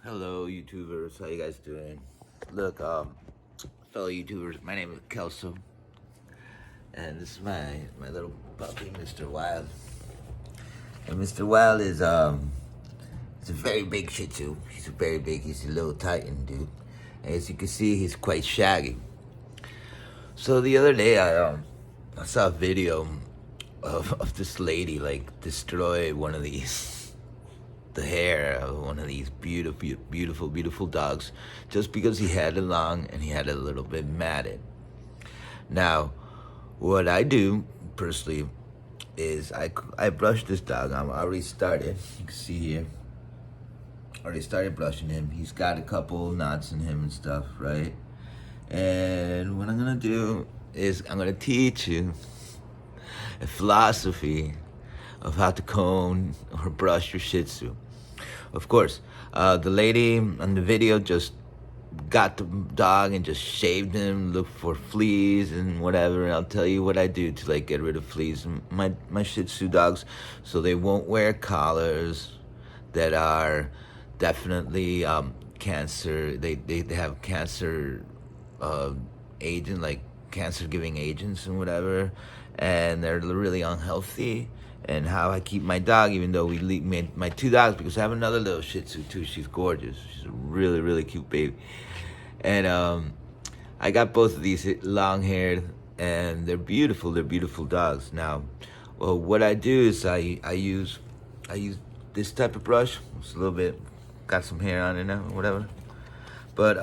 Hello, YouTubers. How you guys doing? Look, fellow YouTubers, my name is Kelso, and this is my little puppy, Mr. Wilde. And Mr. Wilde is he's a very big Shih Tzu. He's very big. He's a little Titan, dude. And as you can see, he's quite shaggy. So the other day, I saw a video of this lady like destroy one of these. The hair of one of these beautiful dogs just because he had it long and he had it a little bit matted. Now, what I do personally is I brush this dog. I already started. You can see here. Already started brushing him. He's got a couple knots in him and stuff, right? And what I'm gonna do is I'm gonna teach you a philosophy of how to comb or brush your Shih Tzu. Of course, the lady on the video just got the dog and just shaved him, looked for fleas and whatever. And I'll tell you what I do to like get rid of fleas. My Shih Tzu dogs, so they won't wear collars that are definitely cancer. They have cancer agent, like cancer-giving agents and whatever, and they're really unhealthy. And how I keep my dog, even though we leave my two dogs, because I have another little Shih Tzu too. She's gorgeous. She's a really cute baby. And I got both of these long-haired, and they're beautiful. They're beautiful dogs. Now, well, what I do is I use this type of brush. It's a little bit got some hair on it now, or whatever. But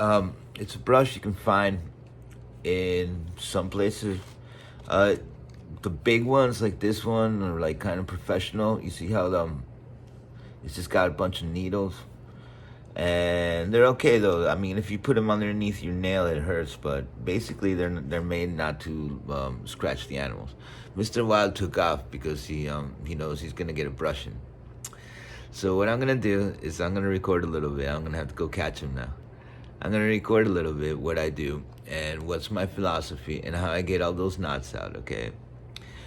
it's a brush you can find in some places. The big ones like this one are like kind of professional. You see how it's just got a bunch of needles, and they're okay though. I mean, if you put them underneath your nail, it hurts, but basically they're made not to scratch the animals. Mr. Wilde took off because he knows he's gonna get a brushing. So what I'm gonna do is I'm gonna record a little bit. I'm gonna have to go catch him now. I'm gonna record a little bit what I do and what's my philosophy and how I get all those knots out. Okay.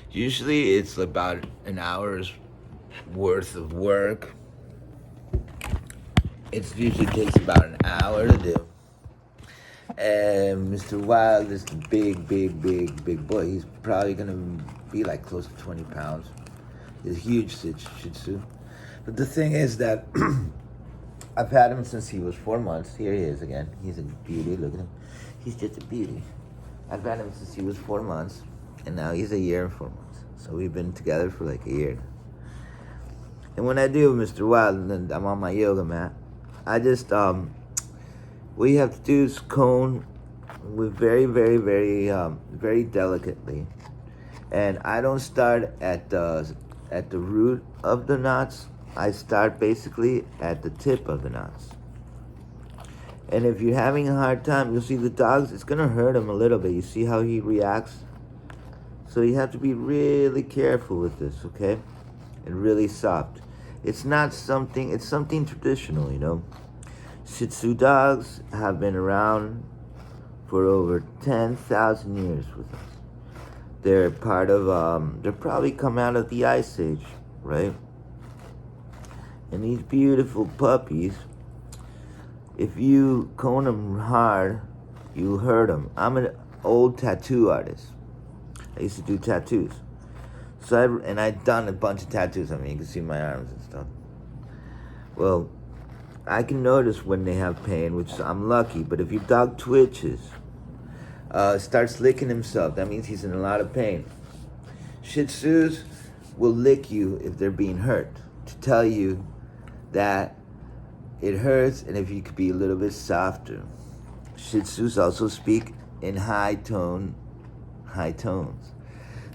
Usually it's about an hour's worth of work. It usually takes about an hour to do. And Mr. Wilde is the big boy. He's probably gonna be like close to 20 pounds. He's a huge Shih Tzu. But the thing is that I've had him since he was 4 months. Here he is again. He's a beauty. Look at him. He's just a beauty. I've had him since he was 4 months. And now he's a year and 4 months. So we've been together for like a year. And when I do Mr. Wilde, and I'm on my yoga mat, I just, what you have to do is comb with very delicately. And I don't start at the root of the knots. I start basically at the tip of the knots. And if you're having a hard time, you'll see the dogs, it's gonna hurt him a little bit. You see how he reacts? So you have to be really careful with this, okay? And really soft. It's not something, it's something traditional, you know? Shih Tzu dogs have been around for over 10,000 years with us. They're part of, they're probably come out of the Ice Age, right? And these beautiful puppies, if you comb them hard, you hurt them. I'm an old tattoo artist. I used to do tattoos. So I'd done a bunch of tattoos. I mean, you can see my arms and stuff. Well, I can notice when they have pain, which I'm lucky, but if your dog twitches, starts licking himself, that means he's in a lot of pain. Shih Tzus will lick you if they're being hurt, to tell you that it hurts and if you could be a little bit softer. Shih Tzus also speak in high tones.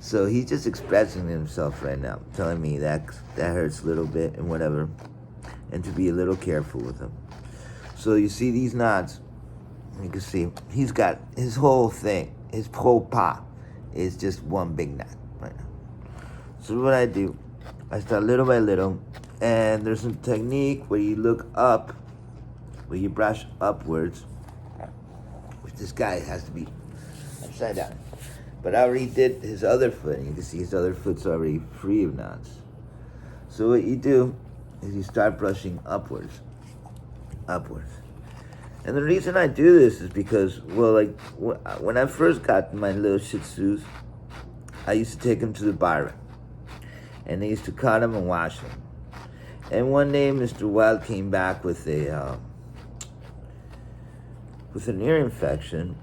So he's just expressing himself right now, telling me that hurts a little bit and whatever, and to be a little careful with him. So you see these knots, you can see he's got his whole thing, his whole paw is just one big knot right now. So what I do, I start little by little, and there's a technique where you look up, where you brush upwards, which this guy has to be upside down. But I already did his other foot, and you can see his other foot's already free of knots. So what you do is you start brushing upwards. upwards. And the reason I do this is because, well, like, when I first got my little Shih Tzus, I used to take them to the bar, and they used to cut them and wash them. And one day, Mr. Wilde came back with an ear infection,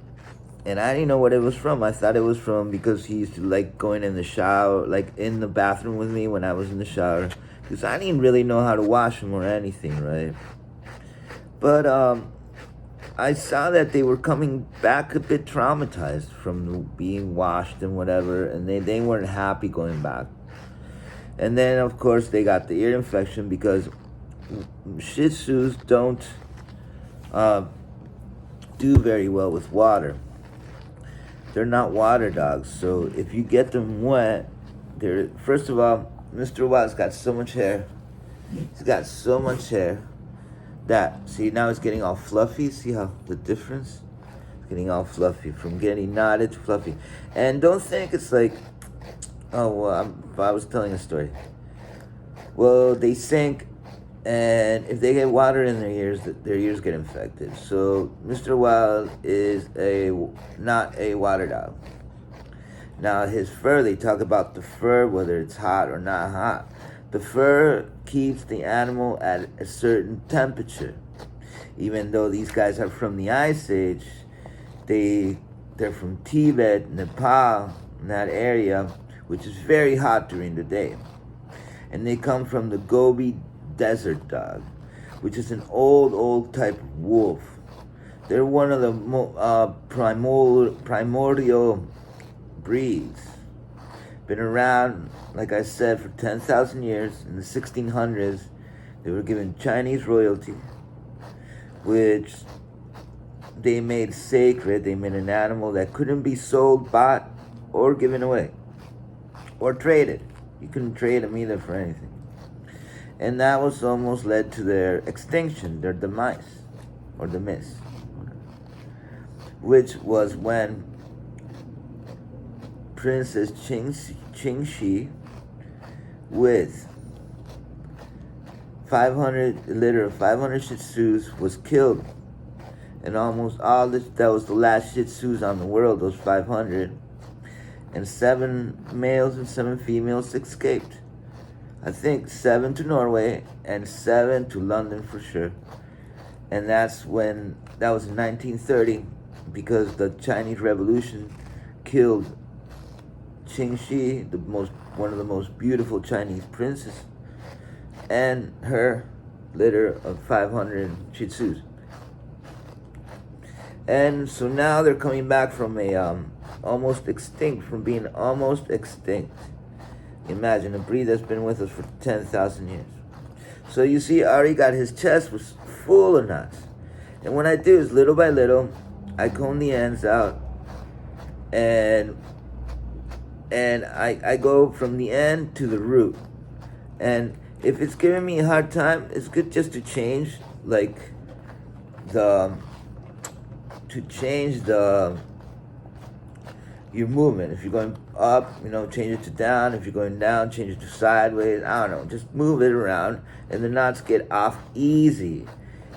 and I didn't know what it was from. I thought it was from because he used to like going in the shower, like in the bathroom with me when I was in the shower, because I didn't really know how to wash them or anything, right? But I saw that they were coming back a bit traumatized from being washed and whatever, and they weren't happy going back. And then, of course, they got the ear infection because Shih Tzus don't do very well with water. They're not water dogs, so if you get them wet, first of all, Mr. Wilde's got so much hair. He's got so much hair that, see, now it's getting all fluffy. See how the difference? It's getting all fluffy, from getting knotted to fluffy. And don't think it's like, oh, well, I was telling a story. Well, they sink, and if they get water in their ears get infected. So Mr. Wilde is not a water dog. Now his fur, they talk about the fur, whether it's hot or not hot. The fur keeps the animal at a certain temperature. Even though these guys are from the Ice Age, they're from Tibet, Nepal, in that area, which is very hot during the day. And they come from the Gobi Desert dog, which is an old type of wolf. They're one of the primordial breeds. Been around, like I said, for 10,000 years. In the 1600s, they were given Chinese royalty, which they made sacred. They made an animal that couldn't be sold, bought, or given away, or traded. You couldn't trade them either for anything. And that was almost led to their extinction, their demise, or demise, which was when Princess Qingxi, with 500 Shih Tzus, was killed. And almost all this, that was the last Shih Tzus on the world, those 500. And 7 males and 7 females escaped. I think 7 to Norway and 7 to London for sure. And that was in 1930, because the Chinese Revolution killed Qingxi, one of the most beautiful Chinese princes, and her litter of 500 Shih Tzus. And so now they're coming back from being almost extinct. Imagine a breed that's been with us for 10,000 years. So you see, Ari got his chest was full of knots. And what I do is, little by little, I comb the ends out, and I go from the end to the root. And if it's giving me a hard time, it's good just to change, your movement. If you're going up, change it to down. If you're going down, change it to sideways. I don't know, just move it around, and the knots get off easy.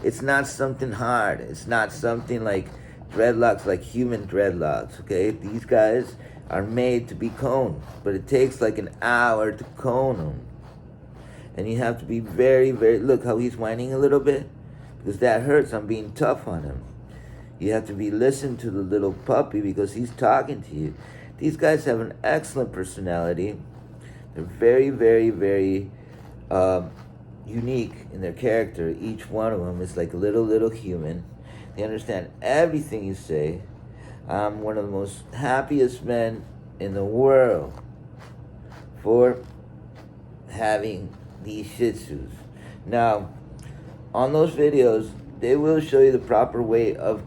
It's not something hard. It's not something like dreadlocks, like human dreadlocks, okay? These guys are made to be combed, but it takes like an hour to comb them. And you have to be very, very, look how he's whining a little bit, because that hurts. I'm being tough on him. You have to listen to the little puppy, because he's talking to you. These guys have an excellent personality. They're very, very, very unique in their character. Each one of them is like a little human. They understand everything you say. I'm one of the most happiest men in the world for having these Shih Tzus. Now, on those videos, they will show you the proper way of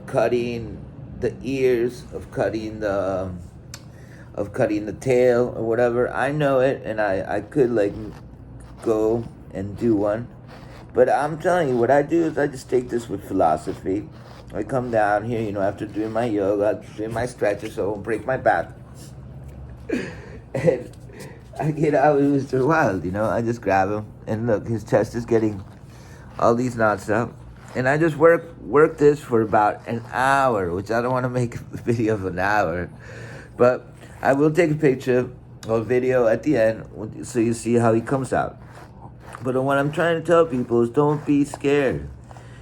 cutting the ears, of cutting the tail or whatever. I know it, and I could go and do one, but I'm telling you, what I do is I just take this with philosophy. I come down here, after doing my yoga, doing my stretches, so I won't break my back, and I get out with Mr. Wilde. I just grab him, and look, his chest is getting all these knots out. And I just work this for about an hour, which I don't want to make a video of an hour. But I will take a picture or video at the end so you see how he comes out. But what I'm trying to tell people is don't be scared.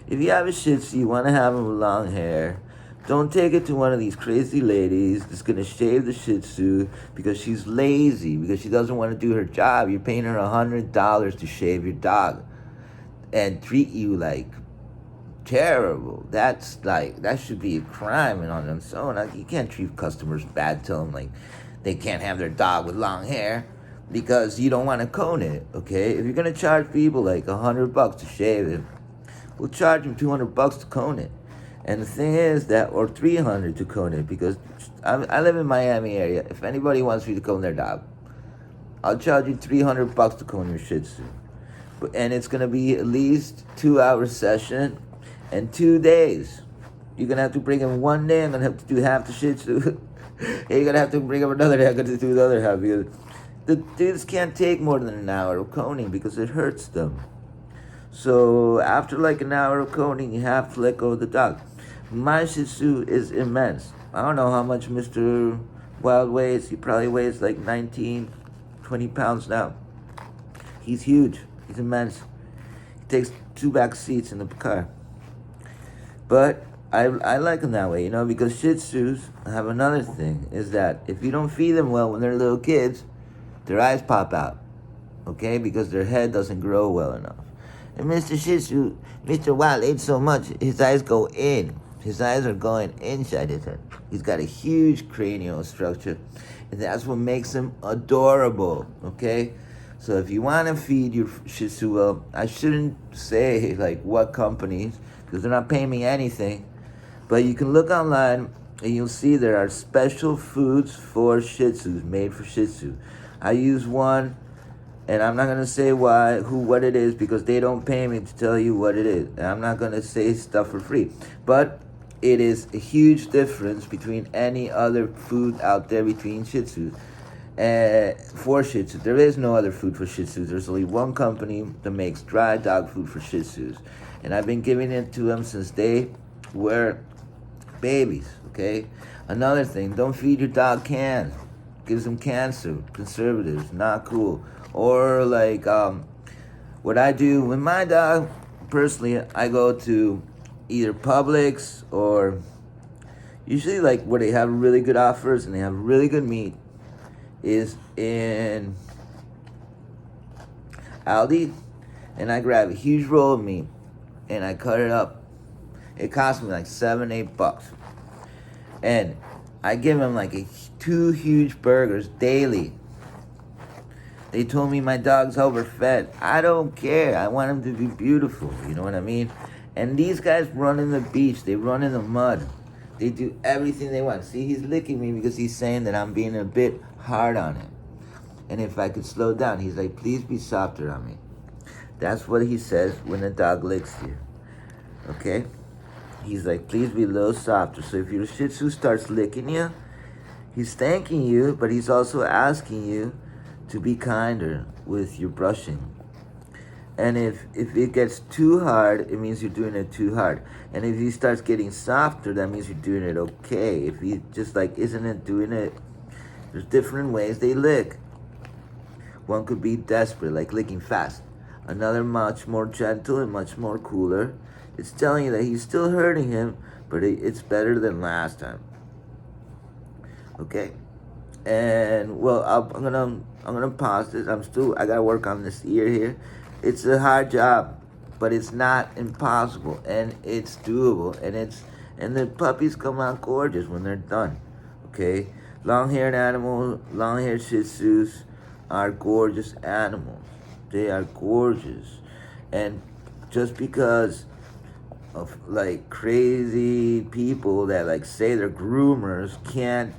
If you have a Shih Tzu, you want to have him with long hair, don't take it to one of these crazy ladies that's going to shave the Shih Tzu because she's lazy, because she doesn't want to do her job. You're paying her $100 to shave your dog and treat you like terrible. That should be a crime and on its own. Like, you can't treat customers bad, tell them like they can't have their dog with long hair because you don't want to comb it, okay? If you're going to charge people like $100 to shave it, we'll charge them $200 to comb it. And the thing is that, or $300 to comb it, because I live in Miami area. If anybody wants me to comb their dog, I'll charge you $300 to comb your Shih Tzu. And it's going to be at least 2-hour session and 2 days. You're going to have to bring him one day. I'm going to have to do half the Shih Tzu. And you're going to have to bring him another day. I'm going to do the other half. Because the dudes can't take more than an hour of combing because it hurts them. So after like an hour of combing, you have to let go of the dog. My Shih Tzu is immense. I don't know how much Mr. Wilde weighs. He probably weighs like 19, 20 pounds now. He's huge. He's immense. He takes 2 back seats in the car. But I like them that way, you know, because Shih Tzus have another thing, is that if you don't feed them well when they're little kids, their eyes pop out, okay, because their head doesn't grow well enough. And Mr. Shih Tzu, Mr. Wilde ate so much, his eyes go in. His eyes are going inside his head. He's got a huge cranial structure, and that's what makes him adorable, okay? So if you want to feed your Shih Tzu well, I shouldn't say like what companies, because they're not paying me anything, but you can look online and you'll see there are special foods for Shih Tzus, made for Shih Tzu. I use one, and I'm not going to say what it is, because they don't pay me to tell you what it is. And I'm not going to say stuff for free. But it is a huge difference between any other food out there between Shih Tzus. For Shih Tzu, there is no other food for Shih Tzus. There's only one company that makes dry dog food for Shih Tzus. And I've been giving it to them since they were babies, okay? Another thing, don't feed your dog cans. Gives them cancer, preservatives, not cool. Or like what I do with my dog, personally, I go to either Publix or usually like where they have really good offers and they have really good meat is in Aldi, and I grab a huge roll of meat and I cut it up. It costs me like $7-8, and I give him like 2 huge burgers daily. They told me my dog's overfed. I don't care. I want him to be beautiful. You know what I mean? And these guys run in the beach. They run in the mud. They do everything they want. See, he's licking me because he's saying that I'm being a bit hard on him. And if I could slow down, he's like, please be softer on me. That's what he says when a dog licks you. Okay? He's like, please be a little softer. So if your Shih Tzu starts licking you, he's thanking you, but he's also asking you to be kinder with your brushing. And if it gets too hard, it means you're doing it too hard. And if he starts getting softer, that means you're doing it okay. If he just like isn't doing it, there's different ways they lick. One could be desperate, like licking fast. Another much more gentle and much more cooler. It's telling you that he's still hurting him, but it's better than last time. Okay? And well, I'm gonna pause this. I gotta work on this ear here. It's a hard job, but it's not impossible, and it's doable, and the puppies come out gorgeous when they're done. Okay, long-haired animals, long-haired Shih Tzus are gorgeous animals. They are gorgeous, and just because of like crazy people that like say they're groomers can't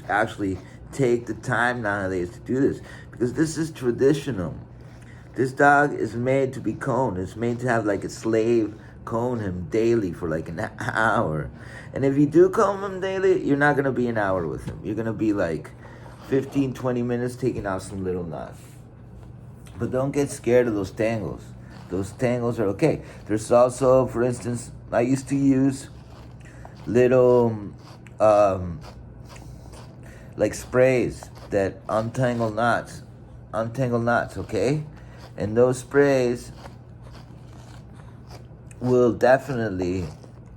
actually take the time nowadays to do this, because this is traditional. This dog is made to be combed. It's made to have like a slave comb him daily for like an hour. And if you do comb him daily, you're not going to be an hour with him. You're going to be like 15-20 minutes taking out some little knots. But don't get scared of those tangles. those tangles are okay. There's also, for instance, I used to use little like sprays that untangle knots, okay? And those sprays will definitely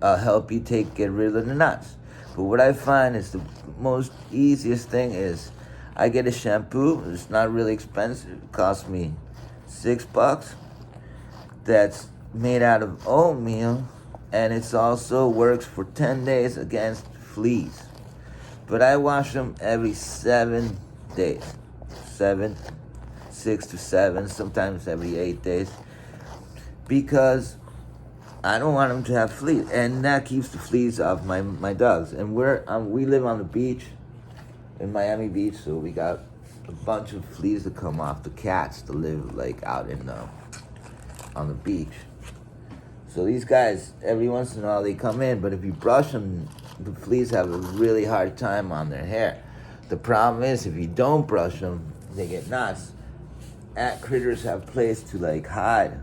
help you get rid of the knots. But what I find is the most easiest thing is I get a shampoo. It's not really expensive. It costs me $6. That's made out of oatmeal, and it's also works for 10 days against fleas. But I wash them every 7 days. 6 to 7, sometimes every 8 days. Because I don't want them to have fleas. And that keeps the fleas off my dogs. And we live on the beach, in Miami Beach, so we got a bunch of fleas that come off the cats that live like out on the beach. So these guys, every once in a while they come in, but if you brush them, the fleas have a really hard time on their hair. The problem is if you don't brush them, they get knots. Critters have place to like hide.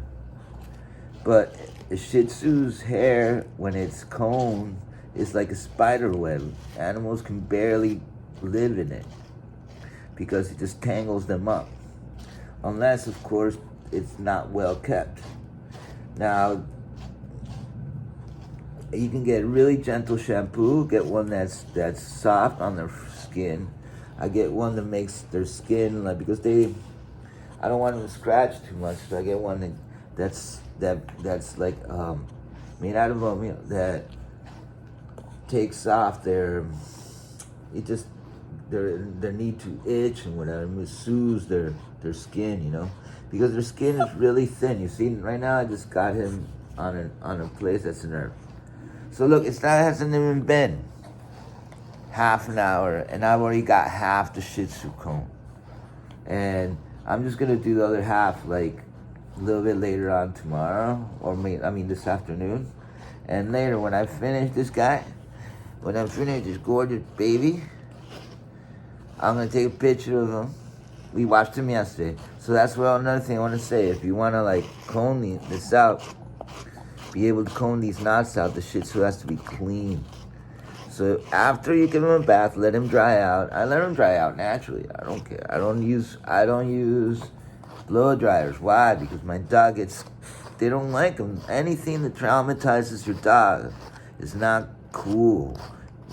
But a Shih Tzu's hair, when it's combed, is like a spider web. Animals can barely live in it because it just tangles them up. Unless, of course, it's not well kept. Now, you can get really gentle shampoo. Get one that's soft on their skin. I get one that makes their skin like, because I don't want them to scratch too much, so I get one that's like made out of oatmeal that takes off their need to itch and whatever, and soothes their skin, you know, because their skin is really thin. You see, right now I just got him on a place that's a nerve. So look, hasn't even been half an hour, and I've already got half the Shih Tzu comb. And I'm just gonna do the other half like a little bit later on tomorrow, or this afternoon. And later, when I finish this gorgeous baby, I'm gonna take a picture of him. We watched him yesterday. So that's another thing I wanna say. If you wanna like comb this out, be able to comb these knots out, the Shih Tzu has to be clean. So after you give him a bath, let him dry out. I let him dry out naturally. I don't care. I don't use blow dryers. Why? Because my dog they don't like them. Anything that traumatizes your dog is not cool.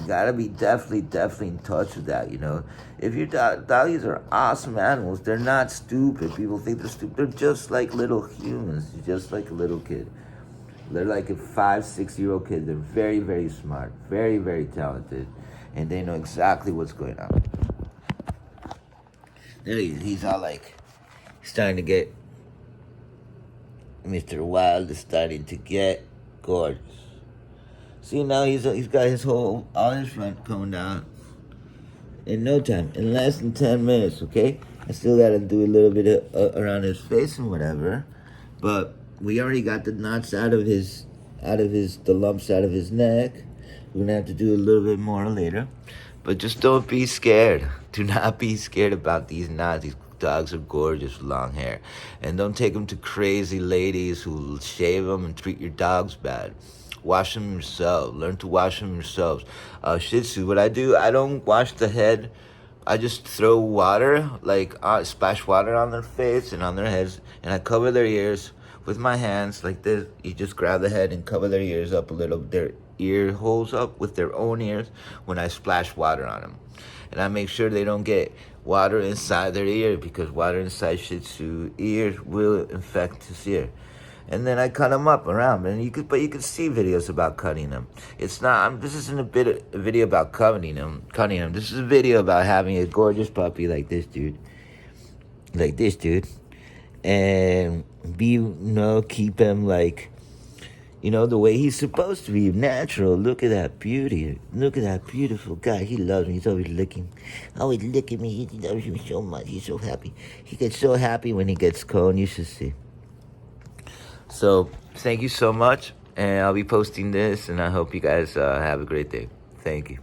You gotta be definitely in touch with that, you know. If your doggies are awesome animals, they're not stupid. People think they're stupid. They're just like little humans. You're just like a little kid. They're like a 5-6-year-old kid. They're very, very smart, very, very talented, and they know exactly what's going on. There he's all like, starting to get, Mr. Wilde is starting to get gorgeous. See, now he's got all his front combed down in no time, in less than 10 minutes, okay? I still got to do a little bit around his face and whatever, but we already got the knots the lumps out of his neck. We're gonna have to do a little bit more later. But just don't be scared. Do not be scared about these knots. These dogs are gorgeous with long hair. And don't take them to crazy ladies who shave them and treat your dogs bad. Wash them yourself. Learn to wash them yourselves. Shih Tzu, what I do, I don't wash the head. I just throw water, splash water on their face and on their heads, and I cover their ears with my hands like this. You just grab the head and cover their ears up a little, their ear holes up with their own ears when I splash water on them. And I make sure they don't get water inside their ear, because water inside Shih Tzu ears will infect his ear. And then I cut them up around, and you could see videos about cutting them. This isn't a video about cutting them. This is a video about having a gorgeous puppy like this dude. And keep him the way he's supposed to be, natural. Look at that beauty. Look at that beautiful guy. He loves me. He's always licking me. He loves me so much. He's so happy. He gets so happy when he gets cold. You should see. So thank you so much, and I'll be posting this, and I hope you guys have a great day. Thank you.